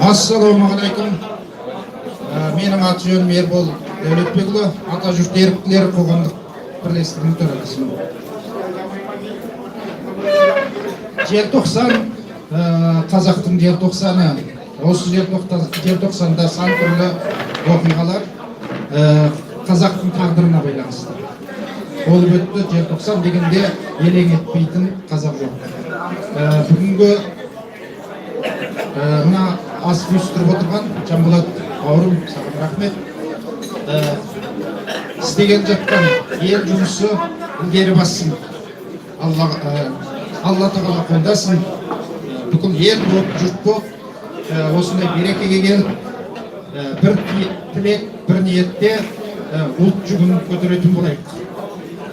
Ассалаумағалейкум. Менің аты жөнім Ербол Дәулетбекұлы, Атажұрт еріктілері қоғамдық бірлестігінің төрағасымын. Желтоқсан қазақтың желтоқсаны. Осы желтоқсанда сан түрлі оқиғалар қазақтың тағдырына байланысты. Болып өтті. Желтоқсан дегенде елең етпейтін қазақ жоқ. Бүгінгі мына ас үйістіріп отырған Жанболат бауырым, саған рахмет. Істеген жатқан ел жұмысы ілгері бассын. Алла тағала қолдасын. Бүкіл ел болып, жұрт болып, осындай берекеге келіп, бір тілек, бір ниетте ұлт жүгін көтеретін болайық.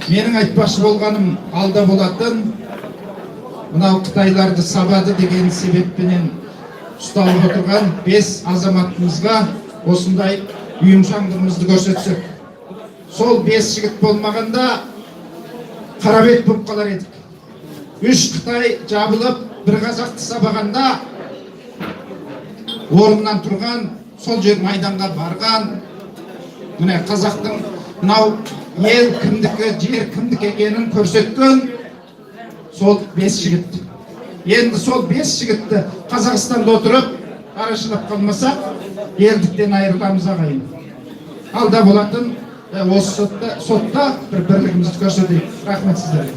Менің айтпақшы болғаным алда болатын, мынау Қытайларды сабады деген себеппенен ұсталып отырған 5 азаматымызға осындай үйімшаңдығымызды көрсетсек. Сол 5 жігіт болмағанда қарабет болып қалар едік. 3 Қытай жабылып, бір қазақты сабағанда орнынан тұрған, сол жер майданға барған, міне қазақтың мынау ел кімдікі, жер кімдікі екенін көрсеткен сол 5 жігіт. Енді сол 5 жігітті Қазақстанда отырып, арашылап қалмасақ, елдіктен айырыламыз ағайын. Алда болатын осы сотта бір бірлігімізді көрсетейік. Рахмет сіздерге.